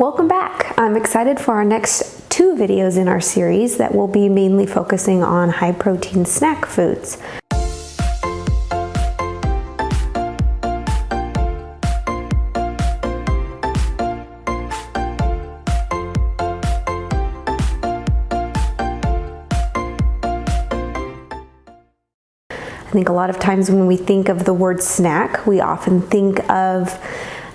Welcome back. I'm excited for our next 2 videos in our series that will be mainly focusing on high protein snack foods. I think a lot of times when we think of the word snack, we often think of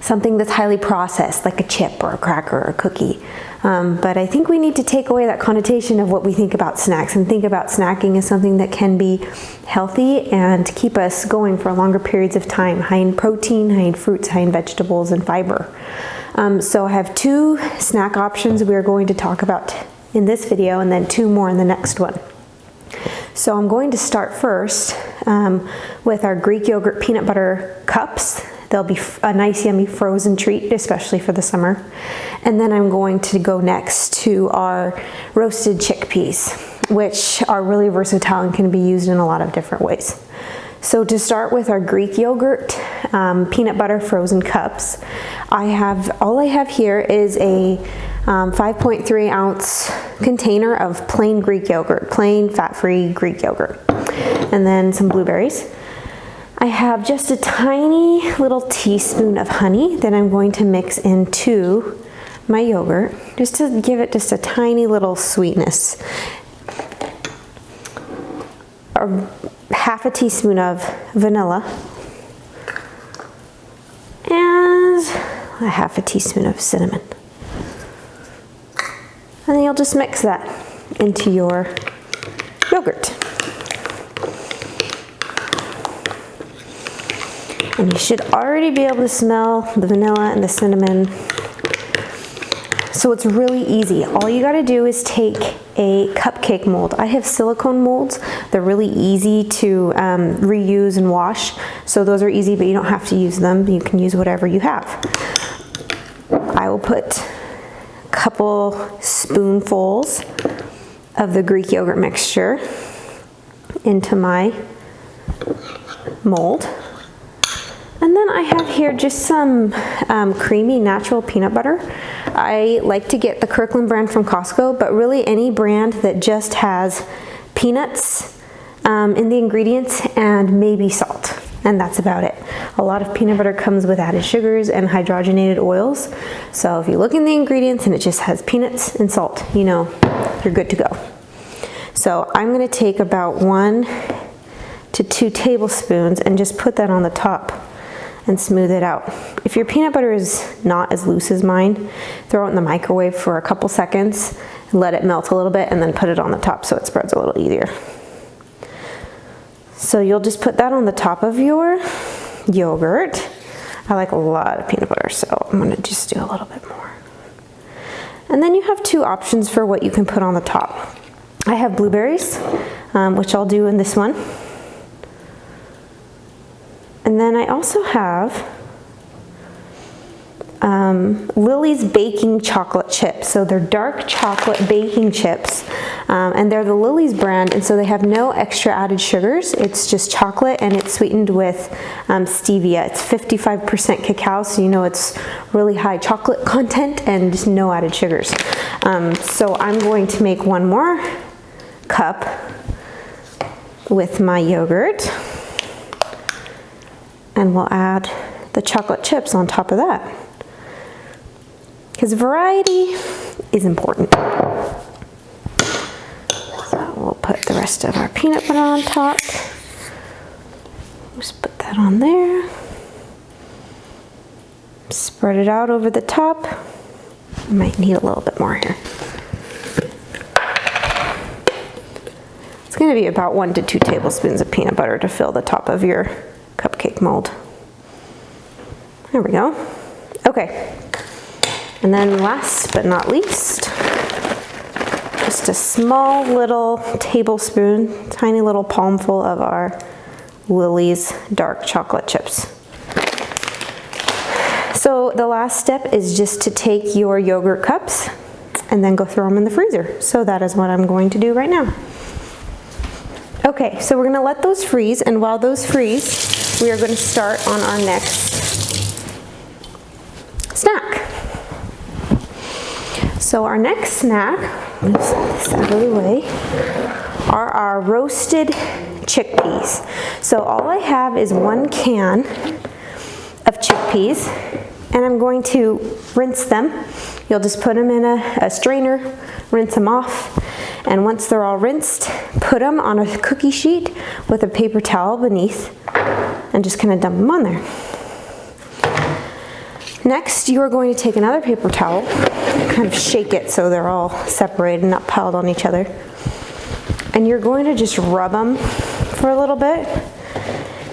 something that's highly processed, like a chip or a cracker or a cookie. But I think we need to take away that connotation of what we think about snacks and think about snacking as something that can be healthy and keep us going for longer periods of time, high in protein, high in fruits, high in vegetables, and fiber. So I have 2 snack options we are going to talk about in this video, and then 2 more in the next one. So I'm going to start first with our Greek yogurt peanut butter cups. They'll be a nice yummy frozen treat, especially for the summer. And then I'm going to go next to our roasted chickpeas, which are really versatile and can be used in a lot of different ways. So to start with our Greek yogurt peanut butter frozen cups, all I have here is a 5.3 ounce container of plain Greek yogurt, plain fat-free Greek yogurt, and then some blueberries. I have just a tiny little teaspoon of honey that I'm going to mix into my yogurt, just to give it just a tiny little sweetness. Half a teaspoon of vanilla, and a half a teaspoon of cinnamon. And then you'll just mix that into your yogurt. And you should already be able to smell the vanilla and the cinnamon. So it's really easy. All you gotta do is take a cupcake mold. I have silicone molds. They're really easy to reuse and wash. So those are easy, but you don't have to use them. You can use whatever you have. I will put couple spoonfuls of the Greek yogurt mixture into my mold. And then I have here just some creamy natural peanut butter. I like to get the Kirkland brand from Costco, but really any brand that just has peanuts in the ingredients and maybe salt. And that's about it. A lot of peanut butter comes with added sugars and hydrogenated oils. So if you look in the ingredients and it just has peanuts and salt, you know, you're good to go. So I'm gonna take about 1 to 2 tablespoons and just put that on the top and smooth it out. If your peanut butter is not as loose as mine, throw it in the microwave for a couple seconds, let it melt a little bit, and then put it on the top so it spreads a little easier. So you'll just put that on the top of your yogurt. I like a lot of peanut butter, so I'm gonna just do a little bit more. And then you have 2 options for what you can put on the top. I have blueberries, which I'll do in this one. And then I also have Lily's baking chocolate chips. So they're dark chocolate baking chips, and they're the Lily's brand, and so they have no extra added sugars. It's just chocolate, and it's sweetened with stevia. It's 55% cacao, so you know it's really high chocolate content and just no added sugars. So I'm going to make 1 more cup with my yogurt, and we'll add the chocolate chips on top of that, because variety is important. So we'll put the rest of our peanut butter on top. Just put that on there. Spread it out over the top. Might need a little bit more here. It's going to be about 1 to 2 tablespoons of peanut butter to fill the top of your cupcake mold. There we go. Okay. And then last but not least, just a small little tablespoon, tiny little palmful of our Lily's dark chocolate chips. So the last step is just to take your yogurt cups and then go throw them in the freezer. So that is what I'm going to do right now. Okay, so we're gonna let those freeze, and while those freeze, we are gonna start on our next snack. So our next snack, let's set this out of the way, are our roasted chickpeas. So all I have is 1 can of chickpeas, and I'm going to rinse them. You'll just put them in a strainer, rinse them off, and once they're all rinsed, put them on a cookie sheet with a paper towel beneath, and just kind of dump them on there. Next, you are going to take another paper towel, kind of shake it so they're all separated, not piled on each other. And you're going to just rub them for a little bit,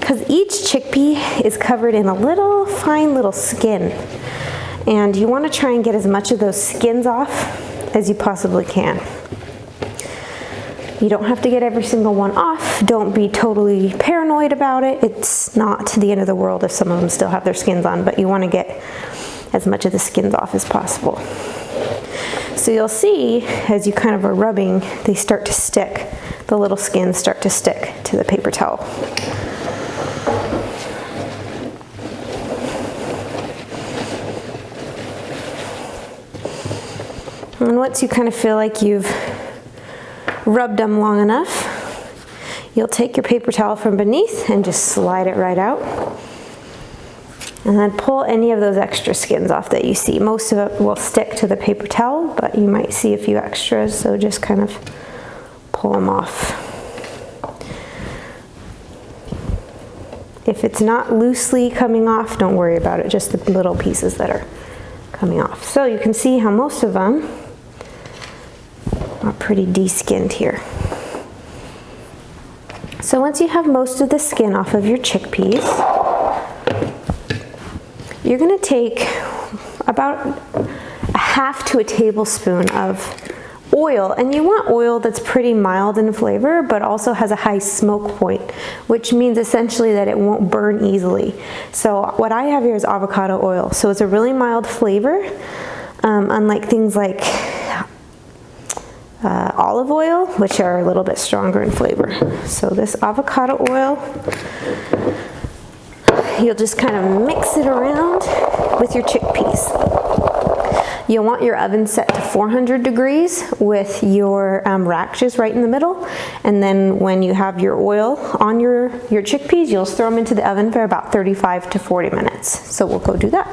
because each chickpea is covered in a little fine little skin. And you want to try and get as much of those skins off as you possibly can. You don't have to get every single one off. Don't be totally paranoid about it. It's not the end of the world if some of them still have their skins on, but you want to get as much of the skins off as possible. So you'll see, as you kind of are rubbing, they start to stick. The little skins start to stick to the paper towel. And once you kind of feel like you've rubbed them long enough, you'll take your paper towel from beneath and just slide it right out. And then pull any of those extra skins off that you see. Most of it will stick to the paper towel, but you might see a few extras, so just kind of pull them off. If it's not loosely coming off, don't worry about it, just the little pieces that are coming off. So you can see how most of them are pretty de-skinned here. So once you have most of the skin off of your chickpeas, you're going to take about a half to a tablespoon of oil, and you want oil that's pretty mild in flavor but also has a high smoke point, which means essentially that it won't burn easily. So what I have here is avocado oil, so it's a really mild flavor, unlike things like olive oil, which are a little bit stronger in flavor. So this avocado oil, you'll just kind of mix it around with your chickpeas. You'll want your oven set to 400 degrees with your rack just right in the middle. And then when you have your oil on your chickpeas, you'll throw them into the oven for about 35 to 40 minutes. So we'll go do that.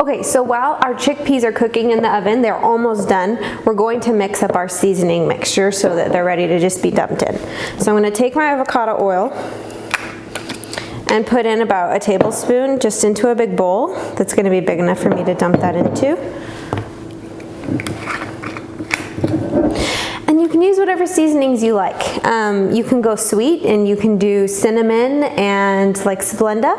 Okay, so while our chickpeas are cooking in the oven, they're almost done. We're going to mix up our seasoning mixture so that they're ready to just be dumped in. So I'm going to take my avocado oil and put in about a tablespoon just into a big bowl that's going to be big enough for me to dump that into. And you can use whatever seasonings you like. You can go sweet and you can do cinnamon and like Splenda,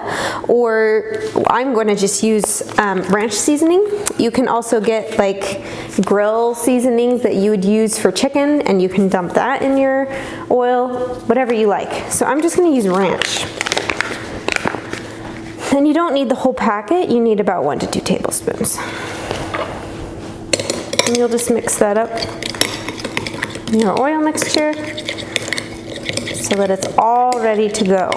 or I'm going to just use ranch seasoning. You can also get like grill seasonings that you would use for chicken, and you can dump that in your oil, whatever you like. So I'm just going to use ranch. And you don't need the whole packet, you need about 1 to 2 tablespoons. And you'll just mix that up in your oil mixture so that it's all ready to go.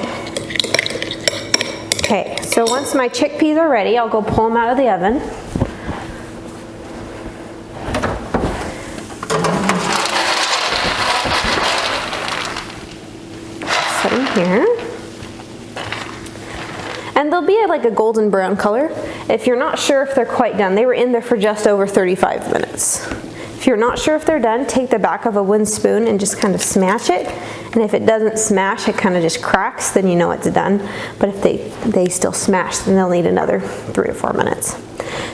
Okay, so once my chickpeas are ready, I'll go pull them out of the oven. Set them here. And they'll be at like a golden brown color. If you're not sure if they're quite done, they were in there for just over 35 minutes. If you're not sure if they're done, take the back of a wooden spoon and just kind of smash it. And if it doesn't smash, it kind of just cracks, then you know it's done. But if they still smash, then they'll need another 3 to 4 minutes.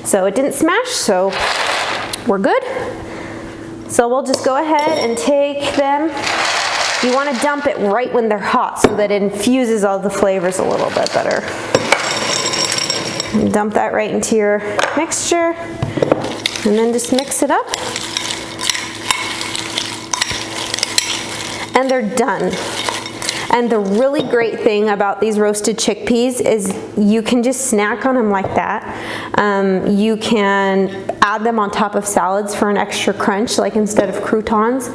So it didn't smash, so we're good. So we'll just go ahead and take them. You want to dump it right when they're hot so that it infuses all the flavors a little bit better. And dump that right into your mixture, and then just mix it up. And they're done. And the really great thing about these roasted chickpeas is you can just snack on them like that. You can add them on top of salads for an extra crunch, like instead of croutons.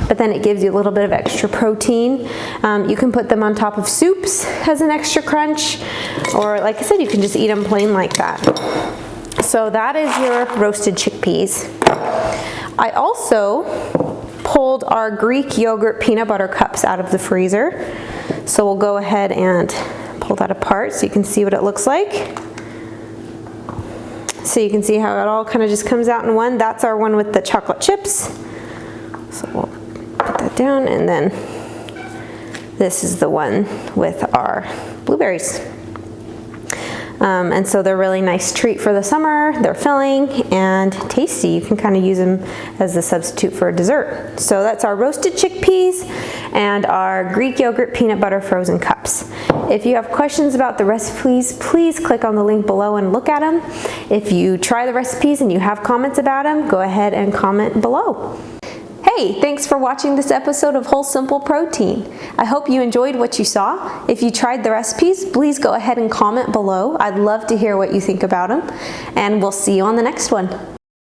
but then it gives you a little bit of extra protein. You can put them on top of soups as an extra crunch, or like I said, you can just eat them plain like that. So that is your roasted chickpeas. I also pulled our Greek yogurt peanut butter cups out of the freezer. So we'll go ahead and pull that apart so you can see what it looks like. So you can see how it all kind of just comes out in one. That's our one with the chocolate chips. So we'll put that down, and then this is the one with our blueberries. And so they're a really nice treat for the summer. They're filling and tasty. You can kind of use them as a substitute for a dessert. So that's our roasted chickpeas and our Greek yogurt peanut butter frozen cups. If you have questions about the recipes, please click on the link below and look at them. If you try the recipes and you have comments about them, go ahead and comment below. Hey, thanks for watching this episode of Whole Simple Protein. I hope you enjoyed what you saw. If you tried the recipes, please go ahead and comment below. I'd love to hear what you think about them, and we'll see you on the next one.